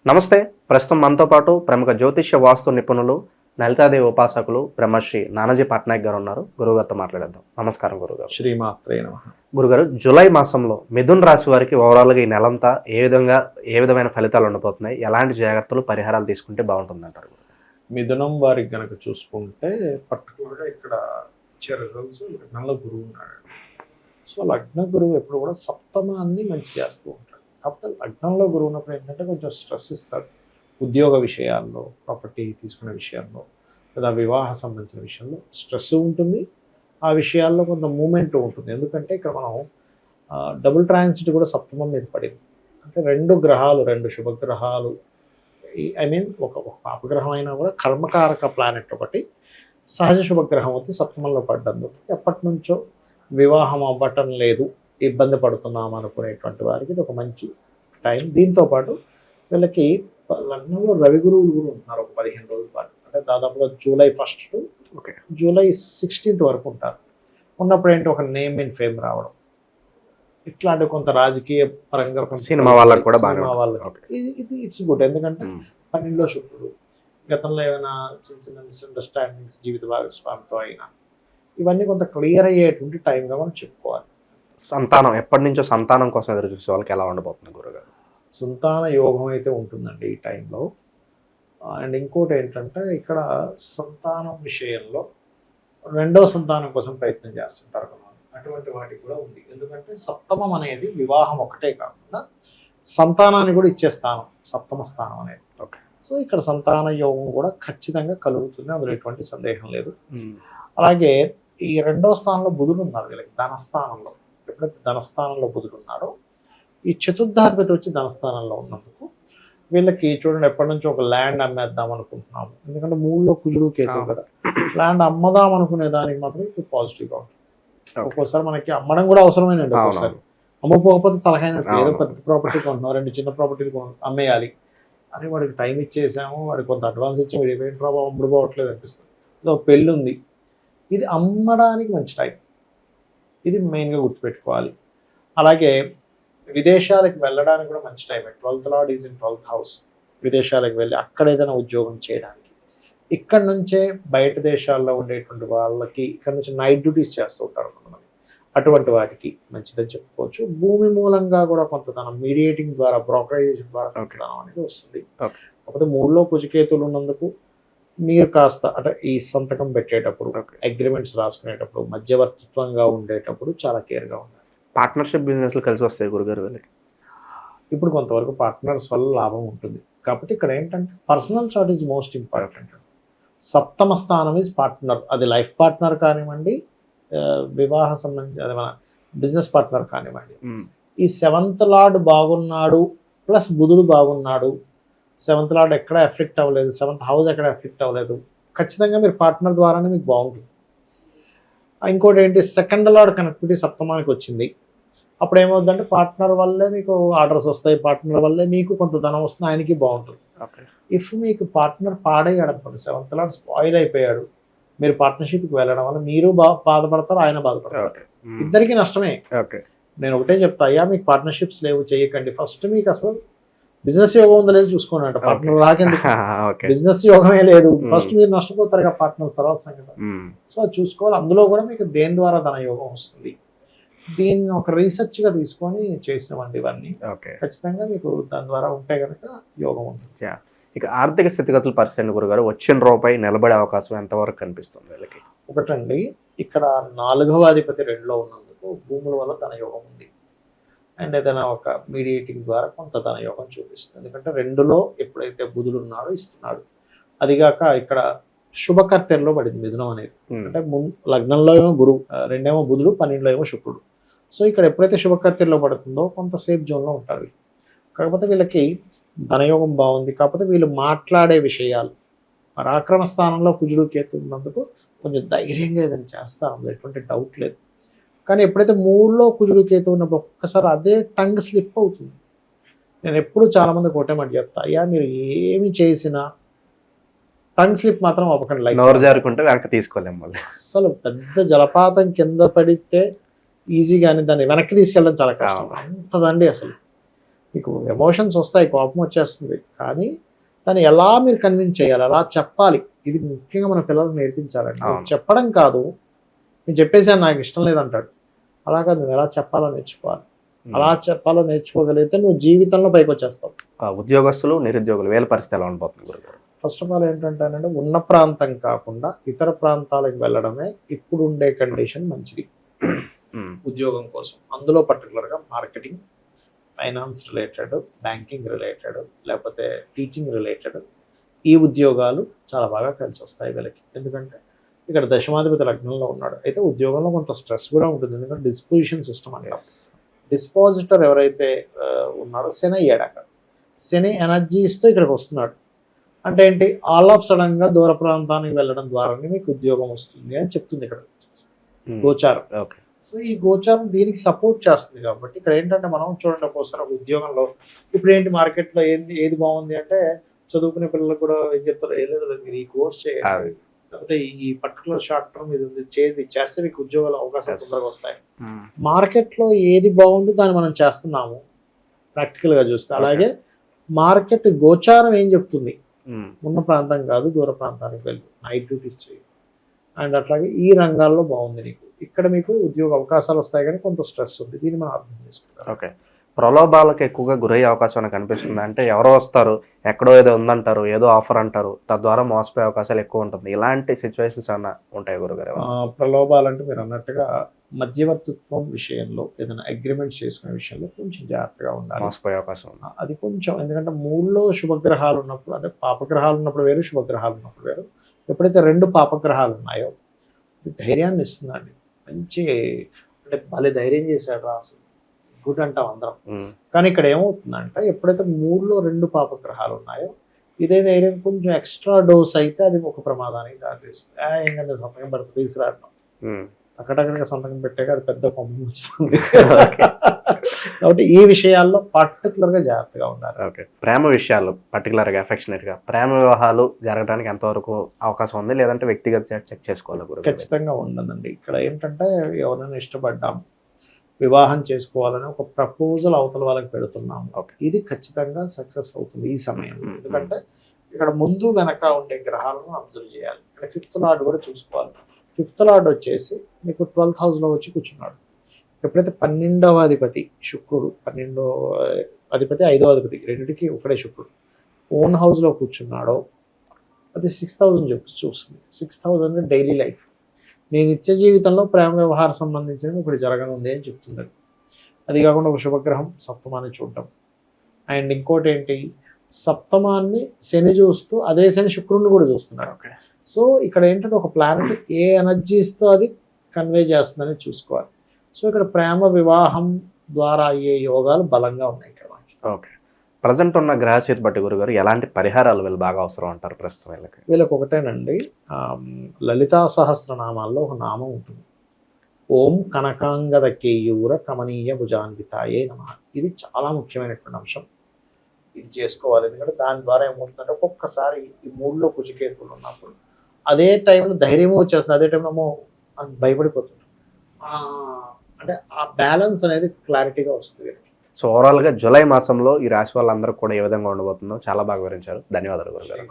నమస్తే. ప్రస్తుతం మనతో పాటు ప్రముఖ జ్యోతిష్య వాస్తు నిపుణులు, లలితాదేవి ఉపాసకులు బ్రహ్మశ్రీ నానాజీ పట్నాయక్ గారు ఉన్నారు. గురుగారితో మాట్లాడేద్దాం. నమస్కారం గురుగారు. శ్రీమాత్రే నమః. గురుగారు, జూలై మాసంలో మిథున్ రాశి వారికి ఓవరాల్గా ఈ నెలంతా ఏ విధమైన ఫలితాలు ఉండబోతున్నాయి, ఎలాంటి జాగ్రత్తలు పరిహారాలు తీసుకుంటే బాగుంటుందంటారు? మిథునం వారికి గనక చూసుకుంటే పర్టికులర్గా ఇక్కడ ఇచ్చే రిజల్ట్స్ లగ్నంలో గురువు ఉన్నాడు. సో లగ్న గురువు ఎప్పుడు కూడా సప్తమాన్ని మంచి చేస్తూ ఉంటాడు. కాకపోతే లగ్నంలో గురువు ఉన్నప్పుడు ఏంటంటే కొంచెం స్ట్రెస్ ఇస్తాడు. ఉద్యోగ విషయాల్లో, ప్రాపర్టీ తీసుకునే విషయాల్లో, లేదా వివాహ సంబంధించిన విషయంలో స్ట్రెస్ ఉంటుంది. ఆ విషయాల్లో కొంత మూమెంట్ ఉంటుంది. ఎందుకంటే ఇక్కడ మనం డబుల్ ట్రాన్సిట్ కూడా సప్తమం మీద పడింది. అంటే రెండు శుభగ్రహాలు, ఒక పాపగ్రహం అయినా కూడా కర్మకారక ప్లానెట్ ఒకటి, సహజ శుభగ్రహం వచ్చి సప్తమంలో పడ్డందుకు ఎప్పటి నుంచో వివాహం అవ్వటం లేదు, ఇబ్బంది పడుతున్నాం అనుకునేటువంటి వారికి ఇది ఒక మంచి టైం. దీంతోపాటు వీళ్ళకి లగ్నంలో రవి గురువులు కూడా ఉంటున్నారు ఒక 15 రోజుల పాటు. అంటే దాదాపుగా జూలై 1 టు జూలై 16 వరకు ఉంటారు. ఉన్నప్పుడు ఏంటి, ఒక నేమ్ అండ్ ఫేమ్ రావడం, ఇట్లాంటి కొంత రాజకీయ పరంగా సినిమా వాళ్ళకి కూడా ఇది ఇట్స్ గుడ్. ఎందుకంటే 12లో శుక్రుడు, గతంలో ఏమైనా చిన్న చిన్న మిస్అండర్స్టాండింగ్స్ జీవిత భాగస్వామితో అయినా ఇవన్నీ కొంత క్లియర్ అయ్యేటువంటి టైంగా మనం చెప్పుకోవాలి. సంతానం, ఎప్పటి నుంచో సంతానం కోసం ఎదురు చూసే వాళ్ళకి ఎలా ఉండబోతుంది గురుగారు? సంతాన యోగం అయితే ఉంటుందండి ఈ టైంలో. అండ్ ఇంకోటి ఏంటంటే ఇక్కడ సంతానం విషయంలో రెండవ సంతానం కోసం ప్రయత్నం చేస్తుంటారు కదా, అటువంటి వాటికి కూడా ఉంది. ఎందుకంటే సప్తమం అనేది వివాహం ఒకటే కాకుండా సంతానాన్ని కూడా ఇచ్చే స్థానం సప్తమ స్థానం అనేది. సో ఇక్కడ సంతాన యోగం కూడా ఖచ్చితంగా కలుగుతుంది, అందులో ఎటువంటి సందేహం లేదు. అలాగే ఈ రెండవ స్థానంలో బుధుడు ఉన్నారు వీళ్ళకి, ధనస్థానంలో. ఎప్పుడైతే ధనస్థానంలో బుధుడు ఉన్నాడో, ఈ చతుర్థాధిపతి వచ్చి ధనస్థానంలో ఉన్నందుకు వీళ్ళకి చూడండి, ఎప్పటి నుంచో ఒక ల్యాండ్ అమ్మేద్దాం అనుకుంటున్నాము. ఎందుకంటే 3లో కుజుడు కేతువు కదా, ల్యాండ్ అమ్మదాం అనుకునే దానికి మాత్రం ఇప్పుడు పాజిటివ్గా ఉంటుంది. ఒక్కోసారి మనకి అమ్మడం కూడా అవసరమేనండి. ఒక్కోసారి అమ్మపోకపోతే తలహైనట్టు, ఏదో పెద్ద ప్రాపర్టీ కొంటున్నాం, 2 చిన్న ప్రాపర్టీలు అమ్మేయాలి అని వాడికి టైం ఇచ్చేసాము, వాడికి కొంత అడ్వాన్స్ ఇచ్చి వీడి ఏంటి ప్రభావం అమ్ముడు పోవట్లేదు అనిపిస్తుంది. ఇది ఒక పెళ్ళి ఉంది, ఇది అమ్మడానికి మంచి టైం, ఇది మెయిన్గా గుర్తుపెట్టుకోవాలి. అలాగే విదేశాలకు వెళ్ళడానికి కూడా మంచి time. 12th lord is in 12th house. విదేశాలకు వెళ్ళి అక్కడ ఏదైనా ఉద్యోగం చేయడానికి, ఇక్కడ నుంచే బయట దేశాల్లో ఉండేటువంటి వాళ్ళకి ఇక్కడ నుంచి నైట్ డ్యూటీస్ చేస్తూ ఉంటారు కొంతమంది, అటువంటి వాటికి మంచిదని చెప్పుకోవచ్చు. భూమి మూలంగా కూడా కొంతధనం మీడియేటింగ్ ద్వారా, బ్రోకరైజేషన్ ద్వారా కొంతధనం అనేది వస్తుంది. కాకపోతే 3లో కుజకేతులు ఉన్నందుకు మీరు కాస్త అంటే ఈ సంతకం పెట్టేటప్పుడు, అగ్రిమెంట్స్ రాసుకునేటప్పుడు, మధ్యవర్తిత్వంగా ఉండేటప్పుడు చాలా కేర్గా ఉండాలి. పార్ట్నర్షిప్ బిజినెస్లు కలిసి వస్తాయి గురుగారు వీళ్ళకి? ఇప్పుడు కొంతవరకు పార్ట్నర్స్ వల్ల లాభం ఉంటుంది. కాకపోతే ఇక్కడ ఏంటంటే personal chart is most important. సప్తమ స్థానం ఈజ్ పార్ట్నర్, అది లైఫ్ పార్ట్నర్ కానివ్వండి, వివాహ సంబంధించి అది మన బిజినెస్ పార్ట్నర్ కానివ్వండి. ఈ 7th లార్డ్ బాగున్నాడు ప్లస్ బుధుడు బాగున్నాడు, 7th లార్డ్ ఎక్కడ ఎఫెక్ట్ అవ్వలేదు, 7th హౌస్ ఎక్కడ ఎఫెక్ట్ అవ్వలేదు, ఖచ్చితంగా మీరు పార్ట్నర్ ద్వారానే మీకు బాగుంటుంది. ఇంకోటి ఏంటి, 2nd లార్డ్ కనెక్టివిటీ సప్తమానికి వచ్చింది, అప్పుడు ఏమవుతుందంటే పార్ట్నర్ వల్లే మీకు ఆర్డర్స్ వస్తాయి, పార్ట్నర్ వల్లే మీకు కొంత ధనం వస్తుంది, ఆయనకి బాగుంటుంది. ఇఫ్ మీకు పార్ట్నర్ పాడయ్యాడు అనుకోండి, 7th లార్డ్ స్పాయిల్ అయిపోయాడు, మీరు పార్ట్నర్షిప్కి వెళ్ళడం వల్ల మీరు బాధపడతారు, ఆయన బాధపడతారు, ఇద్దరికి నష్టమే. నేను ఒకటే చెప్తా, అయ్యా మీకు పార్ట్నర్షిప్స్ లేవు చేయకండి, ఫస్ట్ మీకు అసలు బిజినెస్ యోగం ఉందో లేదు చూసుకోండి అంట. పార్ట్నర్ రాకెందుకు, బిజినెస్ యోగమే లేదు, ఫస్ట్ మీరు నష్టపోతారు కదా పార్ట్నర్, తర్వాత సంగతి. సో అది చూసుకోవాలి. అందులో కూడా మీకు దేని ద్వారా ధన యోగం వస్తుంది, దీన్ని ఒక రీసెర్చ్గా తీసుకొని చేసినవండి ఇవన్నీ. ఖచ్చితంగా మీకు దాని ద్వారా ఉంటే కనుక యోగం ఉంటుంది. ఇక ఆర్థిక స్థితిగతుల పరిస్థితి గురుగారు, వచ్చిన రూపాయి నిలబడే అవకాశం ఎంతవరకు కనిపిస్తుంది వీళ్ళకి? ఒకటండి, ఇక్కడ 4వ అధిపతి 2లో ఉన్నందుకు భూముల వల్ల ధన యోగం ఉంది. అండ్ ఏదైనా ఒక మీడియేటింగ్ ద్వారా కొంత ధన యోగం చూపిస్తుంది. ఎందుకంటే 2లో ఎప్పుడైతే బుధుడు ఉన్నాడో ఇస్తున్నాడు. అదిగాక ఇక్కడ శుభకర్తెల్లో పడింది మిథునం అనేది. అంటే లగ్నంలో ఏమో గురువు, 2 బుధుడు, 12లో ఏమో శుక్రుడు. సో ఇక్కడ ఎప్పుడైతే శుభకర్తెల్లో పడుతుందో కొంత సేఫ్ జోన్లో ఉంటారు. కాకపోతే వీళ్ళకి ధనయోగం బాగుంది. కాకపోతే వీళ్ళు మాట్లాడే విషయాలు, పరాక్రమ స్థానంలో కుజుడు కేతు ఉన్నందుకు కొంచెం ధైర్యంగా ఏదైనా చేస్తారు, అందులో ఎటువంటి డౌట్ లేదు. కానీ ఎప్పుడైతే 3లో కుజుడు కేతు ఉన్నప్పుడు ఒక్కసారి అదే టంగ్ స్లిప్ అవుతుంది. నేను ఎప్పుడు చాలామంది ఒకటే మాట చెప్తా, అయ్యా మీరు ఏమి చేసినా టంగ్ స్లిప్ మాత్రం అవ్వకండి. నోరు జారుకుంటే వెనక్కి తీసుకోలేము మళ్ళీ. అసలు పెద్ద జలపాతం కింద పడితే ఈజీగానే దాన్ని వెనక్కి తీసుకెళ్ళడం చాలా కష్టం, అంతదండి. అసలు మీకు ఎమోషన్స్ వస్తాయి, కోపం వచ్చేస్తుంది, కానీ దాన్ని ఎలా మీరు కన్విన్స్ చేయాలి, ఎలా చెప్పాలి, ఇది ముఖ్యంగా మన పిల్లలకు నేర్పించాలండి. అవును. చెప్పడం కాదు, నేను చెప్పేసాను నాకు ఇష్టం లేదంటాడు, అలా కాదు, నువ్వు ఎలా చెప్పాలో నేర్చుకోవాలి. అలా చెప్పాలో నేర్చుకోగలిగితే నువ్వు జీవితంలో పైకి వచ్చేస్తావు. ఉద్యోగస్తులు నిరుద్యోగులు వీళ్ళ పరిస్థితి ఎలా ఉండబోతుంది గురుగారు? ఫస్ట్ ఆఫ్ ఆల్ ఏంటంటేనంటే ఉన్న ప్రాంతం కాకుండా ఇతర ప్రాంతాలకు వెళ్ళడమే ఇప్పుడు ఉండే కండిషన్ మంచిది ఉద్యోగం కోసం. అందులో పర్టికులర్గా marketing, finance related, banking related, లేకపోతే టీచింగ్ రిలేటెడ్ ఈ ఉద్యోగాలు చాలా బాగా కలిసి వస్తాయి వీళ్ళకి. ఎందుకంటే ఇక్కడ దశమాధిపతి లగ్నంలో ఉన్నాడు. అయితే ఉద్యోగంలో కొంత స్ట్రెస్ కూడా ఉంటుంది, ఎందుకంటే డిస్పోజిషన్ సిస్టమ్ అంటాం. డిస్పాజిటర్ ఎవరైతే ఉన్నారో శని అయ్యాడు అక్కడ. శని ఎనర్జీస్తో ఇక్కడికి వస్తున్నాడు అంటే ఏంటి, ఆల్ ఆఫ్ సడన్గా దూర ప్రాంతానికి వెళ్ళడం ద్వారానే మీకు ఉద్యోగం వస్తుంది అని చెప్తుంది ఇక్కడ గోచారం. ఓకే. సో ఈ గోచారం దీనికి సపోర్ట్ చేస్తుంది కాబట్టి ఇక్కడ ఏంటంటే మనం చూడండి, ఒక్కోసారి ఒక ఉద్యోగంలో ఇప్పుడు ఏంటి మార్కెట్లో ఏది బాగుంది అంటే చదువుకునే పిల్లలకు కూడా ఏం చెప్తారు, ఏం లేదు మీరు ఈ కోర్స్ చేయాలి, లేకపోతే ఈ పర్టికులర్ షార్ట్ టర్మ్ ఇది చేస్తే మీకు ఉద్యోగాల అవకాశాలు తొందరగా వస్తాయి. మార్కెట్లో ఏది బాగుందో దాన్ని మనం చేస్తున్నాము ప్రాక్టికల్గా చూస్తే. అలాగే మార్కెట్ గోచారం ఏం చెప్తుంది, ఉన్న ప్రాంతం కాదు దూర ప్రాంతానికి వెళ్ళి నైట్ డ్యూటీస్ చేయి, అండ్ అట్లాగే ఈ రంగాల్లో బాగుంది నీకు, ఇక్కడ మీకు ఉద్యోగ అవకాశాలు వస్తాయి, కానీ కొంత స్ట్రెస్ ఉంది, దీన్ని మనం అర్థం చేసుకుంటాం. ఓకే. ప్రలోభాలకు ఎక్కువగా గురయ్యే అవకాశం నాకు అనిపిస్తుంది. అంటే ఎవరో వస్తారు, ఎక్కడో ఏదో ఉందంటారు, ఏదో ఆఫర్ అంటారు, తద్వారా మోసపోయే అవకాశాలు ఎక్కువ ఉంటుంది. ఇలాంటి సిచ్యువేషన్స్ అన్న ఉంటాయి గురుగారు? ప్రలోభాలంటే మీరు అన్నట్టుగా మధ్యవర్తిత్వం విషయంలో ఏదైనా అగ్రిమెంట్స్ చేసుకునే విషయంలో కొంచెం జాగ్రత్తగా ఉండాలి, మోసపోయే అవకాశం ఉంది. అది కొంచెం. ఎందుకంటే మూడులో శుభగ్రహాలు ఉన్నప్పుడు, అంటే పాపగ్రహాలు ఉన్నప్పుడు వేరు, శుభగ్రహాలు ఉన్నప్పుడు వేరు. ఎప్పుడైతే రెండు పాపగ్రహాలు ఉన్నాయో ధైర్యాన్ని ఇస్తుందండి. మంచి అంటే భలే ధైర్యం చేశాడు రా అసలు, గుడ్ అంటాం అందరం. కానీ ఇక్కడ ఏమవుతుందంటే ఎప్పుడైతే మూడులో రెండు పాపగ్రహాలు ఉన్నాయో ఇదే ధైర్యం కొంచెం ఎక్స్ట్రా డోస్ అయితే అది ఒక ప్రమాదానికి దారితీస్తుంది. ఏంటంటే సంతకం పెడితే తీసుకురావడం, అక్కడక్కడికి సంతకం పెట్టాక అది పెద్ద కొమ్మ వస్తుంది. కాబట్టి ఈ విషయాల్లో పర్టికులర్గా జాగ్రత్తగా ఉండాలి. ఓకే. ప్రేమ విషయాలు పర్టికులర్గా అఫెక్షనేట్గా ప్రేమ వివాహాలు జరగడానికి ఎంతవరకు అవకాశం ఉంది, లేదంటే వ్యక్తిగత చెక్ చేసుకోవాలి? ఖచ్చితంగా ఉండదండి. ఇక్కడ ఏంటంటే ఎవరైనా ఇష్టపడ్డాం, వివాహం చేసుకోవాలని ఒక ప్రపోజల్ అవతల వాళ్ళకి పెడుతున్నాము, ఇది ఖచ్చితంగా సక్సెస్ అవుతుంది ఈ సమయంలో. ఎందుకంటే ఇక్కడ ముందు వెనక ఉండే గ్రహాలను అబ్జర్వ్ చేయాలి. ఇక్కడ 5th లార్డ్ కూడా చూసుకోవాలి. 5th లార్డ్ వచ్చేసి మీకు 12th హౌస్లో వచ్చి కూర్చున్నాడు. ఎప్పుడైతే 12వ అధిపతి శుక్రుడు, 12వ అధిపతి 5వ అధిపతి రెండింటికి ఒకడే శుక్రుడు ఓన్ హౌస్లో కూర్చున్నాడో అది 6th హౌస్ చూస్తుంది. 6th హౌస్ అంటే డైలీ లైఫ్, నీ నిత్య జీవితంలో ప్రేమ వ్యవహారం సంబంధించినవి ఇప్పుడు జరగనుంది అని చెప్తుంది. అది కాకుండా ఒక శుభగ్రహం సప్తమాన్ని చూడటం, అండ్ ఇంకోటి ఏంటి, సప్తమాన్ని శని చూస్తూ అదే శని శుక్రుడిని కూడా చూస్తున్నాడు. సో ఇక్కడ ఏంటంటే ఒక ప్లానెట్ ఏ ఎనర్జీస్తో అది కన్వే చేస్తుందని చూసుకోవాలి. సో ఇక్కడ ప్రేమ వివాహం ద్వారా అయ్యే యోగాలు బలంగా ఉన్నాయి ఇక్కడ. ఓకే. ప్రజెంట్ ఉన్న గ్రహస్థితి బట్టి గురుగారు ఎలాంటి పరిహారాలు వీళ్ళు బాగా అవసరం అంటారు ప్రస్తుతం వీళ్ళకి? వీళ్ళకి ఒకటేనండి, లలితా సహస్రనామాల్లో ఒక నామం ఉంటుంది, ఓం కనకాంగద కేయూర కమనీయ భుజాన్వితాయే నమః. ఇది చాలా ముఖ్యమైనటువంటి అంశం, ఇది చేసుకోవాలి. ఎందుకంటే దాని ద్వారా ఏమవుతుందంటే ఒక్కొక్కసారి ఈ మూడులో కుజకేతువులు ఉన్నప్పుడు అదే టైంలో ధైర్యము వచ్చేస్తుంది, అదే టైంలో భయపడిపోతుంది. అంటే ఆ బ్యాలెన్స్ అనేది క్లారిటీగా వస్తుంది. సో ఓవరాల్గా జూలై మాసంలో ఈ రాశి వాళ్ళందరూ కూడా ఏ విధంగా ఉండబోతుందో చాలా బాగా వివరించారు. ధన్యవాదాలు గురుగారు.